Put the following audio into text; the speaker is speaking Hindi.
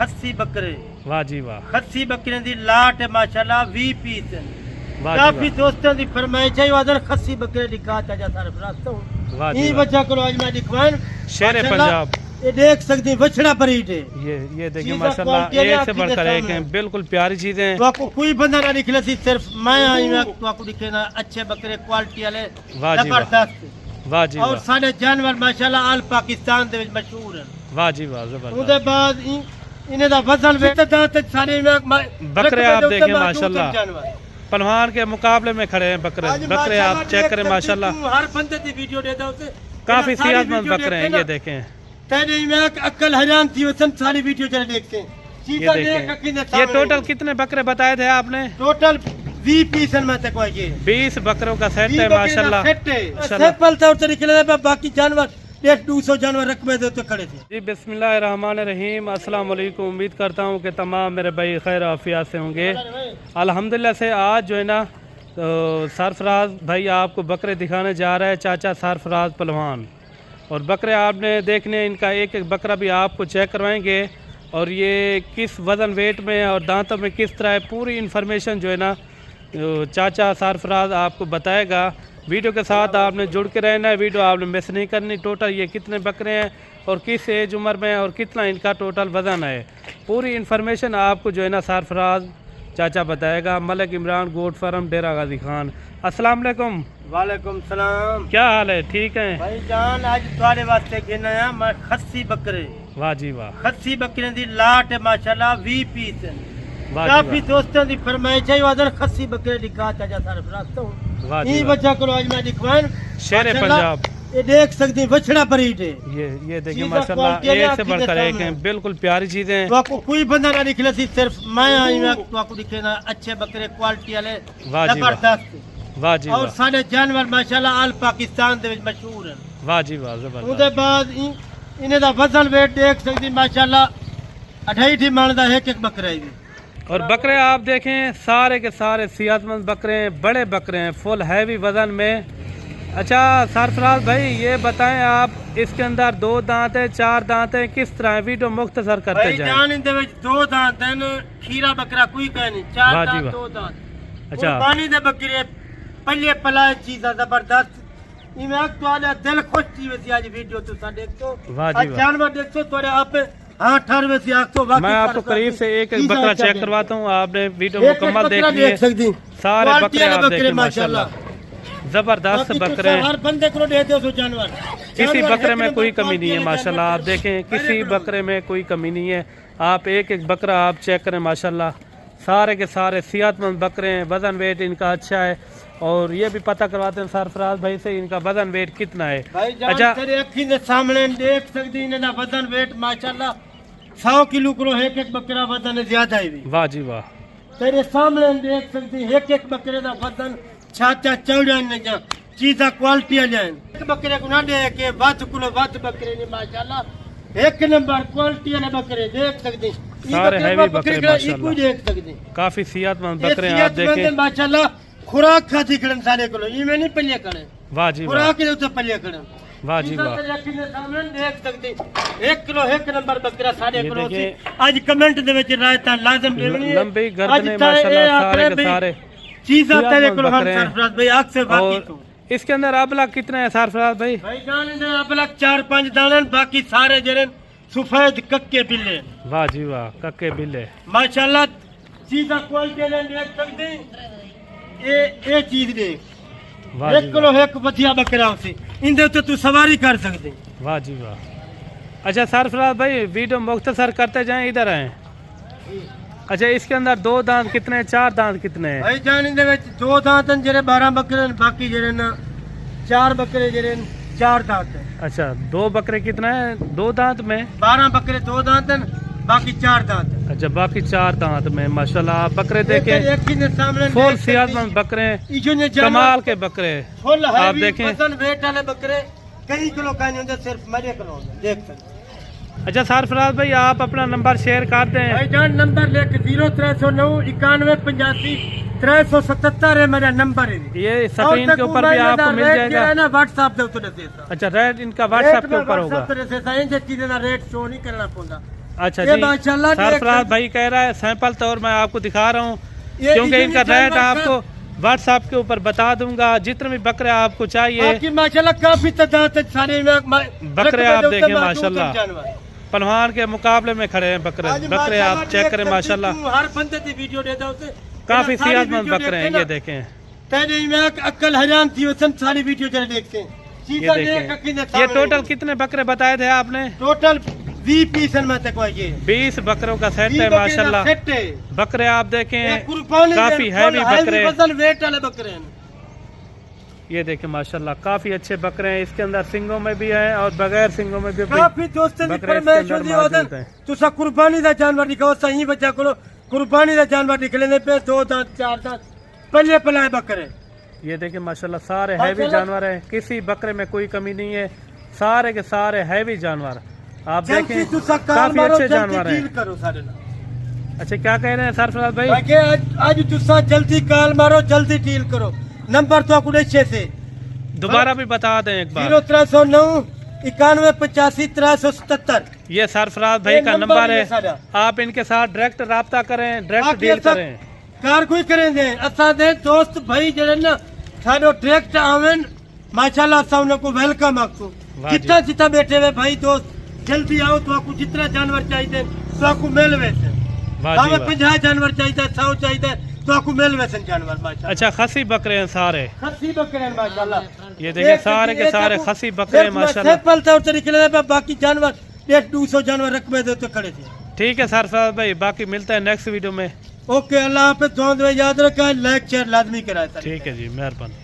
खस्सी बकरे वाह जी वाह। खस्सी बकरे दी लाट है माशाल्लाह 20 पीस वाह जी काफी वाह। दोस्तों दी फरमाइश है वादर खस्सी बकरे दिखा चाचा सारे रास्ता हूं वाह जी ई वाह। बच्चा को आज मैं दिखवाएं शेर पंजाब। ये देख सकते हैं बछड़ा परीट है ये देखिए चीज़ा माशाल्लाह क्वालिटी है एक से आपकी बढ़कर के एक है, सामने। बिल्कुल प्यारी चीजें। तो आपको कोई बंदा ना निकले थी सिर्फ मैं आई मैं तो आपको दिखे ना अच्छे बकरे क्वालिटी वाले वाह जी वाह। जबरदस्त वाह जी और वाह। सारे जानवर माशाल्लाह आल पाकिस्तान दे विच मशहूर हैं वाह जी वाह, ਉਹਦੇ जबरदस्त। ਬਾਅਦ इन्हें दा वजन वेट दा ते सारे बकरे आप देखें माशाल्लाह पहलवान के मुकाबले में खड़े हैं बकरे। बकरे आप चेक करें माशाल्लाह, हर बंदे दी वीडियो देता उसे काफी सेहतमंद बकरे हैं। ये देखें, तेरे में अक्ल हैरान थी वसन सारी वीडियो चले देखते हैं ये चीज़ा देखें। देख ये टोटल कितने बकरे बताए थे आपने? टोटल 20 पीस में तक ये 20 बकरों का सेट है माशाल्लाह। माशाल्लाह। सिंपल तौर तरीके से बाकी जानवर 100-200 जानवर रकबे दे तो खड़े थे जी बिस्मिल्लाहिर्रहमानिर्रहीम। अस्सलाम वालेकुम। उम्मीद करता हूँ कि तमाम मेरे भाई खैर आफियत से होंगे। अल्हम्दुलिल्लाह से आज जो है ना तो सरफराज भाई आपको बकरे दिखाने जा रहा है, चाचा सरफराज पहलवान। और बकरे आपने देखने इनका एक एक बकरा भी आपको चेक करवाएंगे और ये किस वज़न वेट में और दांतों में किस तरह है, पूरी इन्फॉर्मेशन जो है ना चाचा सरफराज आपको बताएगा। वीडियो के साथ आपने जुड़ के रहना है, वीडियो आपने मिस नहीं करनी। टोटल ये कितने बकरे हैं और किस एज उम्र में और कितना इनका टोटल वज़न है, पूरी इन्फॉर्मेशन आपको जो है ना सरफराज चाचा बताएगा। मलिक इमरान गोट फार्म डेरा गाजी खान। अस्सलाम वालेकुम। वालेकुम सलाम। क्या हाल है? ठीक है भाई जान आज तुम्हारे वास्ते गिना है मैं खस्सी बकरे वाह जी वाह। खस्सी बकरे दी लाट है माशाल्लाह 20 पीस वाह जी काफी वाह। दोस्तों दी फरमाइश है वादर खस्सी बकरे दिखा चाचा सारे रास्ता हूं वाह जी ई वाह। बच्चा को आज मैं दिखवाएं शेर पंजाब। ये देख सकते हैं बछड़ा परीट है ये देखिए चीज़ा माशाल्लाह क्वालिटी है एक से आपकी बढ़कर के एक है, सामने। बिल्कुल प्यारी चीजें। तो आपको कोई बंदा ना निकले थी सिर्फ मैं आई मैं तो आपको दिखे ना अच्छे बकरे क्वालिटी वाले वाह जी वाह। जबरदस्त वाह जी और वाह। सारे जानवर माशाल्लाह आल पाकिस्तान दे विच मशहूर हैं वाह जी वाह, जबरदस्त। ਉਹਦੇ ਬਾਅਦ इन्हें दा वजन वेट देख सकती माशाल्लाह 2.5 मन दा एक एक बकरा है और बकरे आप देखें सारे के सारे सेहतमंद बकरे हैं, बड़े बकरे हैं, फुल हैवी वजन में। अच्छा सरफराज भाई ये बताएं आप इसके अंदर 2 दांत है 4 दांत है, किस तरह है? वीडियो मुख्तसर करते भाई जाएं। जान इनदे विच 2 दांत हैं खीरा बकरा कोई कहे नहीं 4 वाह जी दांत वाह। 2 दांत अच्छा। पानी दे बकरे पल्ले पलाए चीज़ा जबरदस्त इमें तुम्हारा दिल खुश थी वैसी आज वीडियो तुसा देखो वाह जी आज वाह। जानवर देखो तुम्हारे आप हाँ ठहर वैसी आँख तो मैं आपको करीब से एक एक बकरा चेक करवाता हूँ, आपने वीडियो मुकम्मल देखनी देख है। सकती सारे क्वालिटी बकरे वाले आप देखें माशाल्लाह, जबरदस्त बकरे हैं। हर बंदे को देते हो जानवर किसी बकरे में कोई कमी नहीं है माशाल्लाह। आप देखें किसी बकरे में कोई कमी नहीं है। आप एक एक बकरा आप चेक करें माशाल्लाह, सारे के सारे सेहतमंद बकरे हैं, वजन वेट इनका अच्छा है। और ये भी पता करवाते हैं सरफराज भाई से इनका वजन वेट कितना है। भाई जान अच्छा तेरे अखी के सामने देख सकती इन्हें वजन वेट माशाल्लाह 100 किलो करो एक एक बकरा वजन ज्यादा है भी वाह जी वाह। तेरे सामने देख सकती एक एक बकरे का वजन छाता चौड़ा न जा चीज़ा क्वालिटी आ जाए एक बकरे को ना दे के वध कुलो वध बकरे ने माशाल्लाह एक नंबर क्वालिटी वाले बकरे देख सकती सारे हैवी बकरे माशाल्लाह देख सकती काफी सेहतमंद बकरे हैं। आप देखें माशाल्लाह खुराक खाती खड़न सारे को इमे नहीं पल्ले खड़े वाह जी वाह। खुराक के उते पल्ले खड़े वाह जी वाह। सामने देख सकते 1 किलो 1 नंबर बकरा साढ़े ये किलो देखिए। आज कमेंट दे विच रायता लाजम देवनी है लंबी गर्दनें माशाल्लाह सारे के सारे चीज आता है किलो हम बकरे हैं। सरफराज भाई आग से बाकी और तो इसके अंदर अबला कितने हैं सरफराज भाई? भाई जान दे अब 4-5 दाने बाकी सारे जरे सफेद कक्के बिल्ले वाह जी वाह, कक्के बिल्ले माशाल्लाह चीज़ा क्वालिटी ने देख सकते ये चीज देख वाह 1 जी किलो 1 बढ़िया बकरा उसे इंदे तो तू सवारी कर सकते वाह जी वाह। अच्छा सरफराज भाई वीडियो मुख्तसर करते जाएं, इधर आए। अच्छा इसके अंदर 2 दांत कितने हैं, 4 दांत कितने हैं? भाई जान इंदे विच 2 दांत हैं जेरे 12 बकरे हैं, बाकी जेरे ना 4 बकरे जेरे 4 दांत हैं। अच्छा 2 बकरे कितना है 2 दांत में? 12 बकरे 2 दांत हैं बाकी 4 दांत हैं। अच्छा बाकी 4 दांत में माशाल्लाह। आप बकरे देखें एक ही ने सामने फुल सेहतमंद बकरे हैं, इजो ने कमाल के बकरे। फुल आप हैवी देखें। वजन वेट वाले बकरे कई किलो का नहीं होते सिर्फ मेरे किलो होते देख सकते अच्छा सरफराज भाई आप अपना नंबर शेयर कर दें। भाई जान नंबर लेके 0309 9185 377 है मेरा नंबर है। ये स्क्रीन के ऊपर भी आपको मिल जाएगा ना व्हाट्सएप दे उत्ते देता अच्छा रेट इनका व्हाट्सएप के ऊपर होगा। रेट शो नहीं करना पड़ता अच्छा ये जी, माशाल्लाह सरफराज भाई कह रहा है सैंपल तौर मैं आपको दिखा रहा हूँ, ये क्योंकि इतनी इनका रेट जानवर आपको व्हाट्सएप के ऊपर बता दूंगा। जितने भी बकरे आपको चाहिए, बाकी माशाल्लाह काफी तादाद है सारे बकरे आप देखें माशाल्लाह पहलवान के मुकाबले में खड़े हैं बकरे आप चेक करें माशाल्लाह, हर बंदे की वीडियो देता उसे काफी सेहतमंद बकरे हैं। ये देखें, तेरे में अक्ल हराम थी उसन सारी वीडियो जरा देखते हैं। ये देखें, ये टोटल कितने बकरे बताए थे आपने? टोटल 20 पीस में तक ये 20 बकरों का सेट है माशाल्लाह। बकरे आप देखें काफी हैवी बकरे, वेट वाले बकरे हैं। ये देखें माशाल्लाह काफी अच्छे बकरे हैं। इसके अंदर सिंगों में भी हैं और बगैर सिंगों में भी काफी दोस्तों ने फरमाइश होती है तुसा कुर्बानी दा जानवर दिखाओ, सही बच्चा को कुर्बानी दा जानवर निकलने पे 2 दांत 4 दांत पल्ले पलाए बकरे। ये देखें माशाल्लाह सारे हैवी जानवर हैं, किसी बकरे में कोई कमी नहीं है, सारे के सारे हैवी जानवर आप देखें काफी अच्छे जानवर हैं। अच्छा क्या कह रहे हैं सरफराज भाई? आज तुसा जल्दी कॉल मारो, जल्दी डील करो। नंबर तो आपको अच्छे से दोबारा भी बता दें एक बार। 0309 91 85 377 ये सरफराज भाई का नंबर है। आप इनके साथ डायरेक्ट राब्ता करें, डायरेक्ट डील करें। कार कोई करेंगे असा दे दोस्त भाई जड़े ना साडो डायरेक्ट आवन माशाल्लाह असा उनको वेलकम आखो। जितना जितना बैठे हुए भाई दोस्त जल्दी आओ, तो आपको जितना जानवर चाहिए तो आपको मिल वैसे। हमें 50 जानवर चाहिए, 100 चाहिए तो आपको मिल वैसे जानवर माशाल्लाह। अच्छा खसी बकरे हैं सारे? खसी बकरे हैं माशाल्लाह। ये देखिए सारे के सारे खसी बकरे हैं माशाल्लाह। सिंपल तौर से निकले बाकी जानवर 100-200 जानवर रकबे दे तो खड़े थे। ठीक है सरफराज भाई, बाकी मिलता है नेक्स्ट वीडियो में। ओके, अल्लाह हाफिज़। दुआ में याद रखा, लाइक शेयर लाजमी कराए। ठीक है जी, मेहरबानी।